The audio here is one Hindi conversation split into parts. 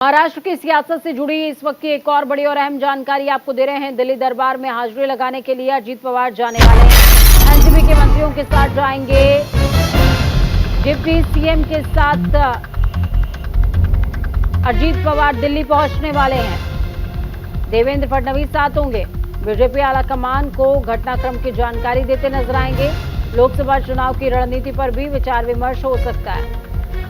महाराष्ट्र की सियासत से जुड़ी इस वक्त की एक और बड़ी और अहम जानकारी आपको दे रहे हैं। दिल्ली दरबार में हाजिरी लगाने के लिए अजीत पवार जाने वाले हैं। एनसीपी के मंत्रियों के साथ जाएंगे। डिप्टी सीएम के साथ अजीत पवार दिल्ली पहुंचने वाले हैं। देवेंद्र फडणवीस साथ होंगे। बीजेपी आलाकमान को घटनाक्रम की जानकारी देते नजर आएंगे। लोकसभा चुनाव की रणनीति पर भी विचार विमर्श हो सकता है।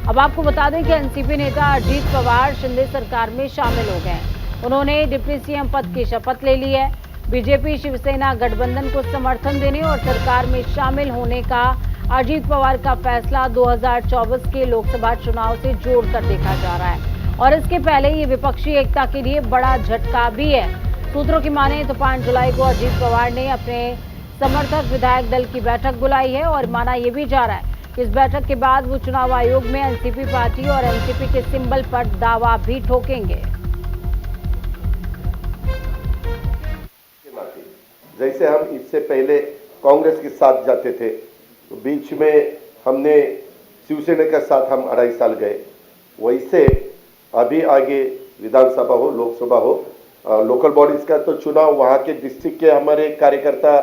अब आपको बता दें कि एनसीपी नेता अजीत पवार शिंदे सरकार में शामिल हो गए हैं। उन्होंने डिप्टी सीएम पद की शपथ ले ली है। बीजेपी शिवसेना गठबंधन को समर्थन देने और सरकार में शामिल होने का अजीत पवार का फैसला 2024 के लोकसभा चुनाव से जोड़कर देखा जा रहा है और इसके पहले ये विपक्षी एकता के लिए बड़ा झटका भी है। सूत्रों की माने तो 5 जुलाई को अजीत पवार ने अपने समर्थक विधायक दल की बैठक बुलाई है और माना यह भी जा रहा है इस बैठक के बाद वो चुनाव आयोग में एनसीपी पार्टी और एनसीपी के सिंबल पर दावा भी ठोकेंगे। जैसे हम इससे पहले कांग्रेस के साथ जाते थे तो बीच में हमने शिवसेना के साथ हम 2.5 साल गए, वैसे अभी आगे विधानसभा हो लोकसभा हो लोकल बॉडीज का तो चुनाव वहाँ के डिस्ट्रिक्ट के हमारे कार्यकर्ता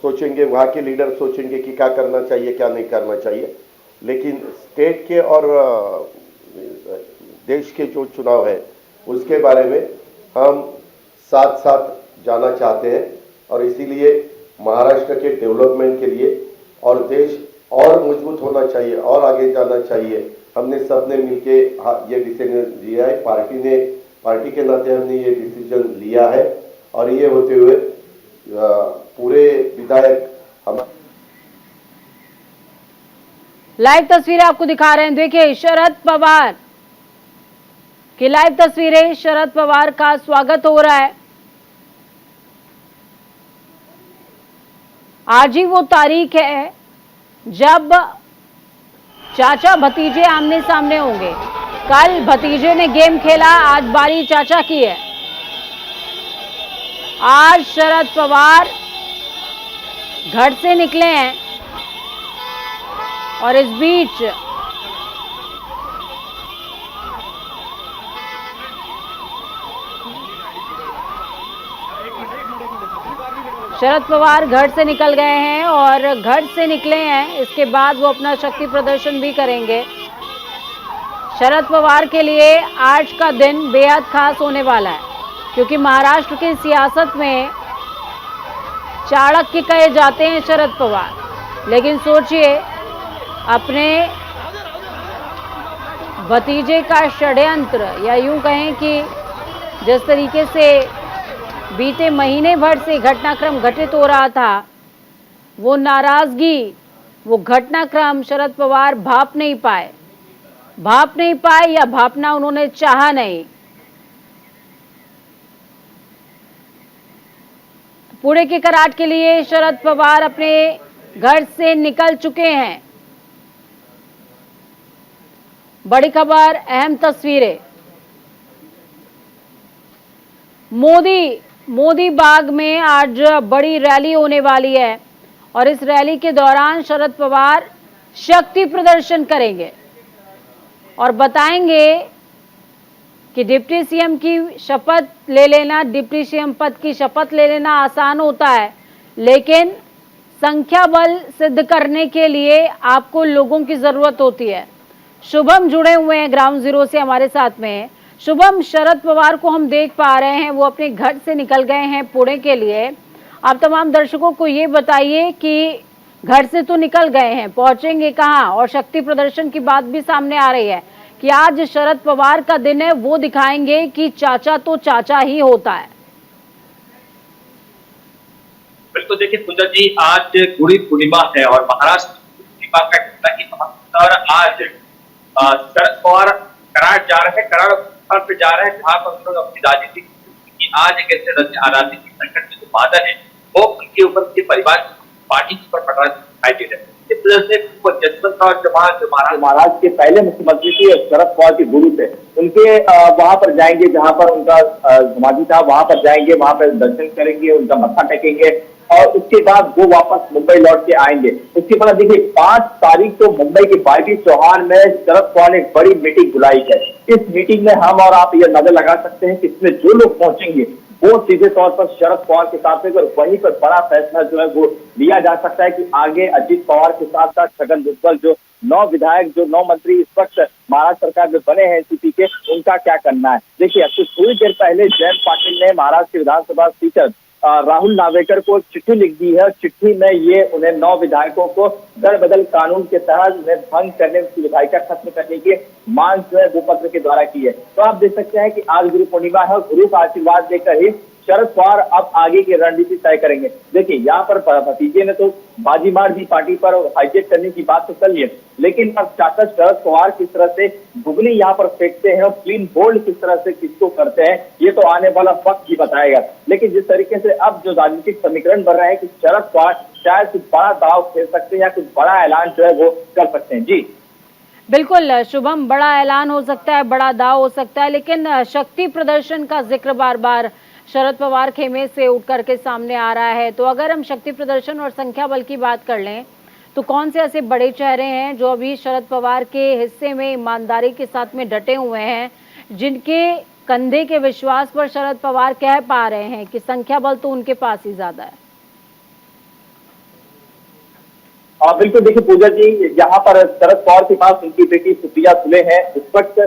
सोचेंगे, वहाँ के लीडर सोचेंगे कि क्या करना चाहिए क्या नहीं करना चाहिए। लेकिन स्टेट के और देश के जो चुनाव है उसके बारे में हम साथ साथ जाना चाहते हैं और इसीलिए महाराष्ट्र के डेवलपमेंट के लिए और देश और मजबूत होना चाहिए और आगे जाना चाहिए। हमने सबने मिलके ये डिसीजन लिया है। पार्टी के नाते हमने ये डिसीजन लिया है और ये होते हुए पूरे विधायक हम लाइव तस्वीरें आपको दिखा रहे हैं। देखिए शरद पवार की लाइव तस्वीरें। शरद पवार का स्वागत हो रहा है। आज ही वो तारीख है जब चाचा भतीजे आमने सामने होंगे। कल भतीजे ने गेम खेला, आज बारी चाचा की है। आज शरद पवार घर से निकले हैं और इस बीच शरद पवार घर से निकल गए हैं और घर से निकले हैं, इसके बाद वो अपना शक्ति प्रदर्शन भी करेंगे। शरद पवार के लिए आज का दिन बेहद खास होने वाला है क्योंकि महाराष्ट्र की सियासत में चाणक्य कहे जाते हैं शरद पवार। लेकिन सोचिए अपने भतीजे का षड्यंत्र, या यूं कहें कि जिस तरीके से बीते महीने भर से घटनाक्रम घटित हो रहा था, वो नाराजगी, वो घटनाक्रम शरद पवार भाप नहीं पाए या भापना उन्होंने चाहा नहीं। पुणे के कराट के लिए शरद पवार अपने घर से निकल चुके हैं। बड़ी खबर, अहम तस्वीरें। मोदी बाग में आज बड़ी रैली होने वाली है और इस रैली के दौरान शरद पवार शक्ति प्रदर्शन करेंगे और बताएंगे कि डिप्टी सीएम की शपथ ले लेना, डिप्टी सीएम पद की शपथ ले लेना आसान होता है, लेकिन संख्या बल सिद्ध करने के लिए आपको लोगों की जरूरत होती है। शुभम जुड़े हुए हैं ग्राउंड जीरो से हमारे साथ में। शुभम, शरद पवार को हम देख पा रहे हैं वो अपने घर से निकल गए हैं पुणे के लिए। आप तमाम दर्शकों को ये बताइए कि घर से तो निकल गए हैं, पहुंचेंगे कहाँ? और शक्ति प्रदर्शन की बात भी सामने आ रही है कि आज शरद पवार का दिन है, वो दिखाएंगे कि चाचा तो चाचा ही होता है। बिल्कुल, देखिए पूजा जी, आज गुड़ी पूर्णिमा है और महाराष्ट्र पूर्णिमा का कितना ही महत्व। और आज शरद पवार कराड़ जा रहे हैं, कराड़ पे जा रहे हैं जहाँ पर उन्होंने अपनी राजनीति की आज एक ऐसे राजनीतिक संकट के जो बादल है वो उनके ऊपर, उनके परिवार पार्टी पर पड़ रहा दिखाई दे रहा है। इस वजह से जसवंत राव चौहान जो महाराष्ट्र के पहले मुख्यमंत्री थे शरद पवार के गुरु थे, उनके वहां पर जाएंगे जहां पर उनका समाधि था, वहां पर जाएंगे, वहां पर दर्शन करेंगे, उनका मत्था टेकेंगे और उसके बाद वो वापस मुंबई लौट के आएंगे। उसके बाद देखिए 5 तारीख को मुंबई के बागी चौहान में शरद पवार ने एक बड़ी मीटिंग बुलाई है। इस मीटिंग में हम और आप ये नजर लगा सकते हैं कि इसमें जो लोग पहुंचेंगे वो सीधे तौर पर शरद पवार के साथ में, और वहीं पर बड़ा फैसला जो है वो लिया जा सकता है कि आगे अजित पवार के साथ साथ छगन भुजबल, जो 9 विधायक, जो 9 मंत्री इस वक्त महाराष्ट्र सरकार में बने हैं एनसीपी के, उनका क्या करना है। देखिए अब कुछ थोड़ी देर पहले जयंत पाटिल ने महाराष्ट्र के विधानसभा स्पीकर राहुल नार्वेकर को चिट्ठी लिख दी है। चिट्ठी में ये उन्हें 9 विधायकों को दर बदल कानून के तहत उन्हें भंग करने, उनकी विधायिका खत्म करने की मांग जो है वो पत्र के द्वारा की है। तो आप देख सकते हैं कि आज गुरु पूर्णिमा है और गुरु का आशीर्वाद लेकर ही शरद पवार अब आगे की रणनीति तय करेंगे। देखिए यहाँ पर भतीजे ने तो बाजी मार दी पार्टी पर और हाईजेक करने की बात तो कर ली है, लेकिन अब चाचा शरद पवार किस तरह से घुगनी यहाँ पर फेंकते हैं और क्लीन बोल्ड किस तरह से किसको करते हैं, ये तो आने वाला वक्त ही बताएगा। लेकिन जिस तरीके से अब जो राजनीतिक समीकरण बन रहे हैं कि शरद पवार शायद कुछ बड़ा दाव खेल सकते हैं या कुछ बड़ा ऐलान जो है वो कर सकते हैं। जी बिल्कुल शुभम, बड़ा ऐलान हो सकता है, बड़ा दाव हो सकता है, लेकिन शक्ति प्रदर्शन का जिक्र बार बार शरद पवार खेमे से उठ करके सामने आ रहा है। तो अगर हम शक्ति प्रदर्शन और संख्या बल की बात कर लें तो कौन से ऐसे बड़े चेहरे हैं जो अभी शरद पवार के हिस्से में ईमानदारी के साथ में डटे हुए हैं, जिनके कंधे के विश्वास पर शरद पवार कह पा रहे हैं कि संख्या बल तो उनके पास ही ज्यादा है? बिल्कुल, देखिए पूजा जी, यहाँ पर शरद पवार के पास उनकी बेटी सुप्रिया सुले है, इस वक्त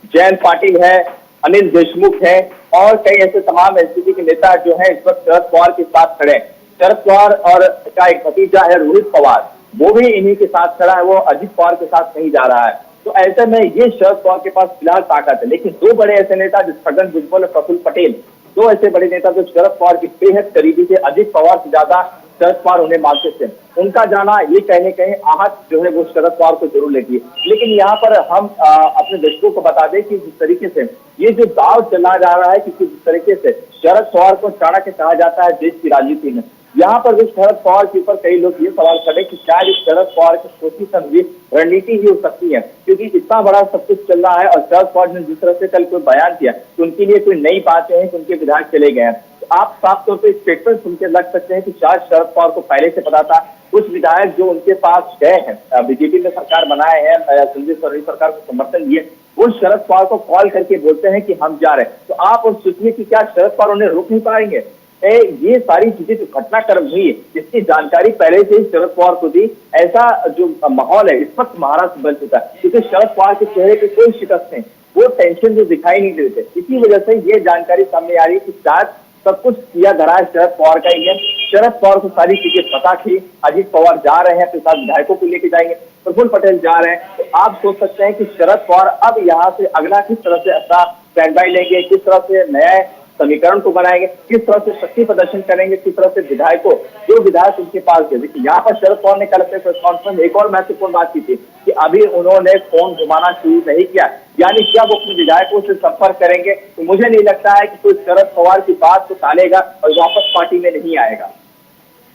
जयंत पाटिल है, अनिल देशमुख है और कई ऐसे तमाम एनसीपी के नेता जो हैं इस वक्त शरद पवार के साथ खड़े हैं। शरद पवार और का एक भतीजा है रोहित पवार, वो भी इन्हीं के साथ खड़ा है, वो अजित पवार के साथ नहीं जा रहा है। तो ऐसे में ये शरद पवार के पास फिलहाल ताकत है। लेकिन 2 बड़े ऐसे नेता जो छगन भुजबल और प्रफुल्ल पटेल, 2 ऐसे बड़े नेता जो शरद पवार की बेहद करीबी थे, अजित पवार से ज्यादा शरद पवार उन्हें मानते थे, उनका जाना ये कहने कहीं आहत जो है वो शरद पवार को जरूर लेती है। लेकिन यहाँ पर हम अपने दर्शकों को बता दें कि जिस तरीके से ये जो दाव चला जा रहा है कि किस तरीके से शरद पवार को चाणक्य कहा जाता है देश की राजनीति में, यहाँ पर भी शरद पवार के ऊपर कई लोग ये सवाल करें कि शायद शरद पवार की सोची समझी रणनीति ही हो सकती है, क्योंकि इतना बड़ा सब कुछ चल रहा है और शरद पवार ने जिस तरह से कल कोई बयान किया तो उनके लिए कोई नई बातें हैं कि उनके विधायक चले गए हैं। तो आप साफ तौर पर स्टेटमेंट सुन के लग सकते हैं कि शायद शरद पवार को पहले से पता था। कुछ विधायक जो उनके पास गए हैं, बीजेपी ने सरकार बनाए हैं, संजय सरकारी सरकार को समर्थन दिए, वो शरद पवार को कॉल करके बोलते हैं कि हम जा रहे हैं। तो आप और सोचिए कि क्या शरद पवार उन्हें रोक नहीं पाएंगे? ये सारी चीजें जो घटनाक्रम हुई है इसकी जानकारी पहले से ही शरद पवार को दी। ऐसा जो माहौल है इस वक्त महाराष्ट्र बन चुका है, क्योंकि शरद पवार के चेहरे पे कोई शिकस्त नहीं, वो टेंशन जो दिखाई नहीं देते। इसी वजह से ये जानकारी सामने आ रही है कि शायद सब कुछ किया धरा है शरद पवार का ही है। शरद पवार को सारी चीजें पता थी, अजित पवार जा रहे हैं, अपने साथ विधायकों को लेके जाएंगे, प्रफुल्ल पटेल जा रहे हैं। तो आप सोच सकते हैं कि शरद पवार अब यहाँ से अगला किस तरह से अपना स्टैंड बाई लेंगे, किस तरह से नए समीकरण को बनाएंगे, किस तरह से शक्ति प्रदर्शन करेंगे, किस तरह से विधायकों जो विधायक उनके पास गए। देखिए यहाँ पर शरद पवार ने कल अपने प्रेस कॉन्फ्रेंस एक और महत्वपूर्ण बात की थी कि अभी उन्होंने फोन घुमाना शुरू नहीं किया, यानी जब अपने विधायकों से संपर्क करेंगे तो मुझे नहीं लगता है कि कोई शरद पवार की बात को टालेगा और वापस पार्टी में नहीं आएगा।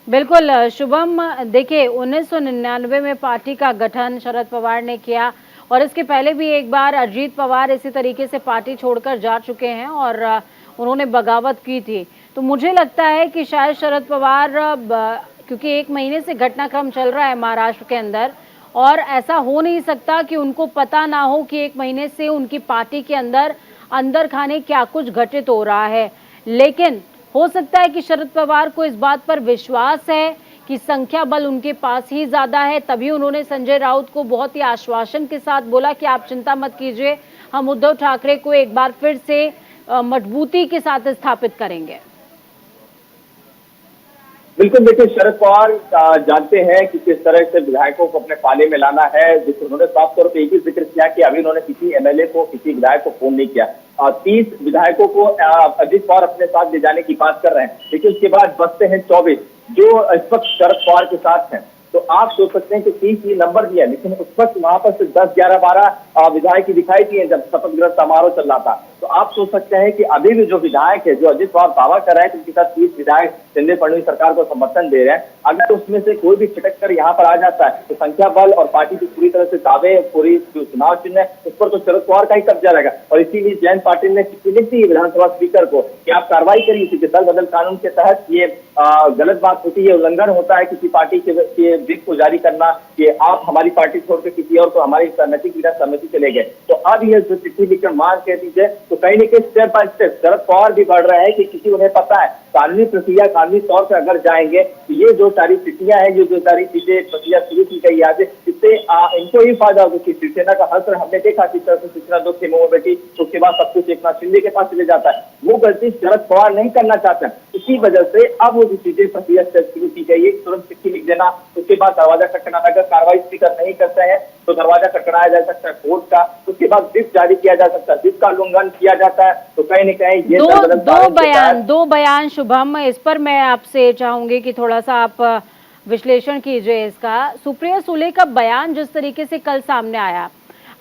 बिल्कुल शुभम, देखिए 1999 में पार्टी का गठन शरद पवार ने किया और इसके पहले भी एक बार अजीत पवार इसी तरीके से पार्टी छोड़कर जा चुके हैं और उन्होंने बगावत की थी। तो मुझे लगता है कि शायद शरद पवार, क्योंकि 1 महीने से घटनाक्रम चल रहा है महाराष्ट्र के अंदर और ऐसा हो नहीं सकता कि उनको पता ना हो कि 1 महीने से उनकी पार्टी के अंदर खाने क्या कुछ घटित हो रहा है। लेकिन हो सकता है कि शरद पवार को इस बात पर विश्वास है कि संख्या बल उनके पास ही ज्यादा है, तभी उन्होंने संजय राउत को बहुत ही आश्वासन के साथ बोला कि आप चिंता मत कीजिए, हम उद्धव ठाकरे को एक बार फिर से मजबूती के साथ स्थापित करेंगे। बिल्कुल, देखिए शरद पवार जानते हैं कि किस तरह से विधायकों को अपने पाले में लाना है। जिससे उन्होंने साफ तौर पर एक ही जिक्र किया कि अभी उन्होंने किसी एमएलए को, किसी विधायक को फोन नहीं किया। 30 विधायकों को अजित पवार अपने साथ ले जाने की बात कर रहे हैं, लेकिन उसके बाद बचते हैं 24 जो इस वक्त शरद पवार के साथ हैं। तो आप सोच सकते हैं कि 30 ये नंबर दिया, लेकिन उस वक्त वहां पर सिर्फ 10, 11, 12 विधायक दिखाई दिए जब शपथ ग्रहण समारोह चल रहा था। तो आप सोच सकते हैं कि अभी भी जो विधायक है, जो अजित पवार दावा कर रहे हैं कि उनके साथ 30 विधायक देवेंद्र फडणवीस सरकार को समर्थन दे रहे हैं, अगर उसमें से कोई भी छिटक कर यहाँ पर आ जाता है तो संख्या बल और पार्टी की पूरी तरह से दावे, पूरी जो चुनाव चिन्ह है उस पर तो शरद पवार का ही कब्जा रहेगा। और इसीलिए जयंत पाटिल ने चिट्ठी लिख दी विधानसभा स्पीकर को कि आप कार्रवाई करिए, क्योंकि दल बदल कानून के तहत ये गलत बात होती है, उल्लंघन होता है किसी पार्टी के विप को जारी करना कि आप हमारी पार्टी छोड़कर किसी और को हमारी नैतिक विधान समिति चले गए। तो अब ये जो चिट्ठी लिखकर मांग कह दीजिए, तो कहीं न कहीं step by step Sharad Pawar भी बढ़ रहे हैं कि किसी उन्हें पता है कानूनी प्रक्रिया, कानूनी तौर पर अगर जाएंगे तो ये जो सारी चिट्ठियां हैं, ये जो सारी चीजें प्रक्रिया शुरू की गई है, इससे इनको ही फायदा होगा कि शिवसेना का हर हमने देखा किस तरह से शिवसेना 2 खेमों में बैठी, उसके बाद सब कुछ एकनाथ शिंदे के पास चले जाता है। वो गलती शरद पवार नहीं करना चाहते, इसी वजह से अब वो जो चीजें प्रक्रिया शुरू की गई है, तुरंत चिट्ठी लिख देना, उसके बाद दरवाजा खटखटाना, अगर कार्रवाई स्पीकर नहीं करते हैं तो दरवाजा खटखटाया जा सकता है कोर्ट का, उसके बाद व्हिप जारी किया जा सकता है, व्हिप का उल्लंघन किया जाता है तो कहीं न कहीं ये दो बयान शुभम, इस पर मैं आपसे चाहूंगी कि थोड़ा सा आप विश्लेषण कीजिए इसका। सुप्रिया सुले का बयान जिस तरीके से कल सामने आया,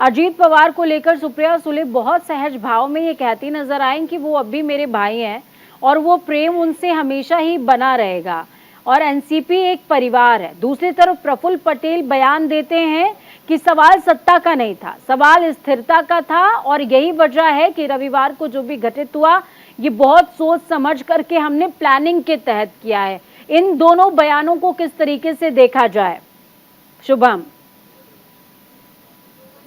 अजीत पवार को लेकर सुप्रिया सुले बहुत सहज भाव में ये कहती नजर आई कि वो अब भी मेरे भाई हैं और वो प्रेम उनसे हमेशा ही बना रहेगा और एनसीपी एक परिवार है। दूसरी तरफ प्रफुल्ल पटेल बयान देते हैं कि सवाल सत्ता का नहीं था, सवाल स्थिरता का था और यही वजह है कि रविवार को जो भी घटित हुआ ये बहुत सोच समझ करके हमने प्लानिंग के तहत किया है। इन दोनों बयानों को किस तरीके से देखा जाए शुभम?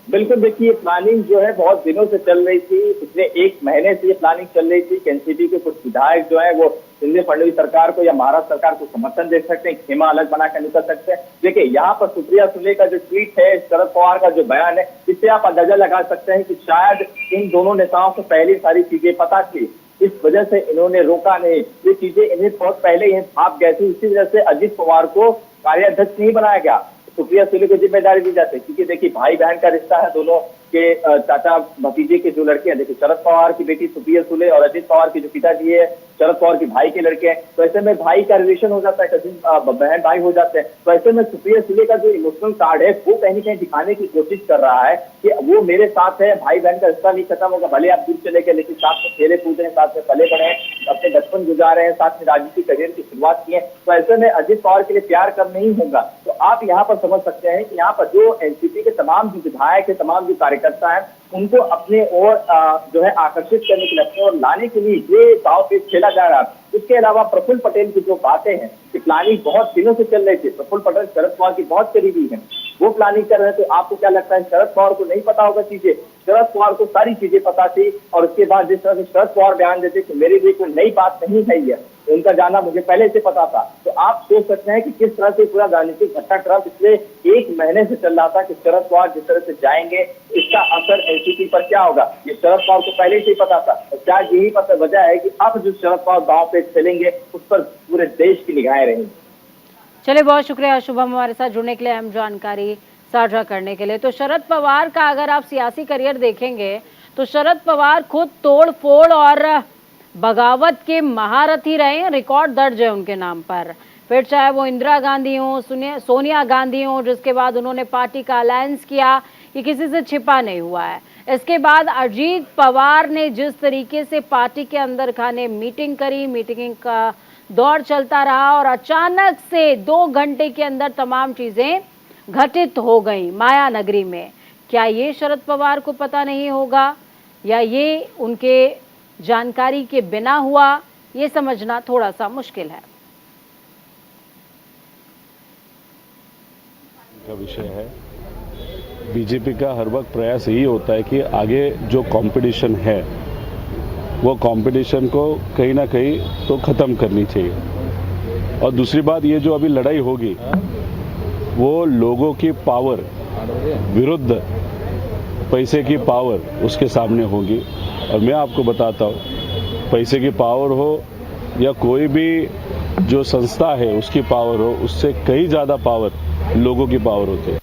बिल्कुल, देखिए प्लानिंग जो है बहुत दिनों से चल रही थी, पिछले 1 महीने से ये प्लानिंग चल रही थी कि एनसीपी के कुछ विधायक जो है वो देवेंद्र फडणवीस सरकार को या महाराष्ट्र सरकार को समर्थन दे सकते हैं, खेमा अलग बनाकर निकल सकते हैं। देखिए यहाँ पर सुप्रिया सुले का जो ट्वीट है, शरद पवार का जो बयान है, इससे आप अंदाजा लगा सकते हैं कि शायद इन दोनों नेताओं को पहले सारी चीजें पता थी, इस वजह से इन्होंने रोका नहीं, ये चीजें इन्हें बहुत पहले ही भाप गए थे, इसी वजह से अजित पवार को कार्याध्यक्ष नहीं बनाया गया, सुप्रिया सुले को जिम्मेदारी दी जाती है। क्योंकि देखिए भाई बहन का रिश्ता है, दोनों के चाचा भतीजे के जो लड़के हैं, देखिए शरद पवार की बेटी सुप्रिया सुले और अजित पवार के जो पिताजी है शरद पवार के भाई के लड़के हैं, तो ऐसे में भाई का रिलेशन हो जाता है, कजिन बहन भाई हो जाते हैं। तो ऐसे में सुप्रिया सुले का जो इमोशनल कार्ड है वो कहीं न कहीं दिखाने की कोशिश कर रहा है कि वो मेरे साथ है, भाई बहन का रिश्ता नहीं खत्म होगा, भले आप दूर चले गए लेकिन साथ में खेले कूदे हैं, साथ में पले बढ़े हैं, अपने बचपन गुजारे हैं, साथ में राजनीतिक करियर की शुरुआत की है। तो ऐसे में अजित पवार के लिए प्यार कम नहीं होगा। तो आप यहाँ पर समझ सकते हैं कि यहाँ पर जो एनसीपी के तमाम जो विधायक है, तमाम जो कार्यकर्ता है, उनको अपने ओर जो है आकर्षित करने के लिए, अपने ओर लाने के लिए ये दांव पेच खेला जा रहा है। इसके अलावा प्रफुल्ल पटेल की जो बातें हैं कि प्लानिंग बहुत दिनों से चल रही थी, प्रफुल्ल पटेल शरद पवार की बहुत करीबी है, वो प्लानिंग कर रहे हैं। तो आपको क्या लगता है शरद पवार को नहीं पता होगा चीजें? शरद पवार को सारी चीजें पता थी और उसके बाद जिस तरह से शरद पवार बयान देते कि मेरे लिए कोई नई बात नहीं है, ये उनका जाना मुझे पहले से पता था। तो आप सोच सकते हैं कि किस तरह से पूरा राजनीतिक घटनाक्रम पिछले 1 महीने से चल रहा था कि शरद पवार जिस तरह से जाएंगे इसका असर एनसीपी पर क्या होगा, ये शरद पवार को पहले से ही पता था। और क्या यही पता वजह है कि अब जो शरद पवार गांव पे चलेंगे उस पर पूरे देश की निगाहें रहेंगी। चलिए, बहुत शुक्रिया शुभम हमारे साथ जुड़ने के लिए, हम जानकारी साझा करने के लिए। तो शरद पवार का अगर आप सियासी करियर देखेंगे तो शरद पवार खुद तोड़ फोड़ और बगावत के महारथी रहे हैं, रिकॉर्ड दर्ज है उनके नाम पर। फिर चाहे वो इंदिरा गांधी हो, सोनिया गांधी हो, जिसके बाद उन्होंने पार्टी का अलायंस किया, ये किसी से छिपा नहीं हुआ है। इसके बाद अजीत पवार ने जिस तरीके से पार्टी के अंदर खाने मीटिंग करी, मीटिंग का दौर चलता रहा और अचानक से 2 घंटे के अंदर तमाम चीजें घटित हो गई माया नगरी में। क्या ये शरद पवार को पता नहीं होगा या ये उनके जानकारी के बिना हुआ, ये समझना थोड़ा सा मुश्किल है। का विषय है, बीजेपी का हर वक्त प्रयास यही होता है कि आगे जो कंपटीशन है वो कंपटीशन को कहीं ना कहीं तो ख़त्म करनी चाहिए। और दूसरी बात, ये जो अभी लड़ाई होगी वो लोगों की पावर विरुद्ध पैसे की पावर उसके सामने होगी। और मैं आपको बताता हूँ, पैसे की पावर हो या कोई भी जो संस्था है उसकी पावर हो, उससे कहीं ज़्यादा पावर लोगों की पावर होती है।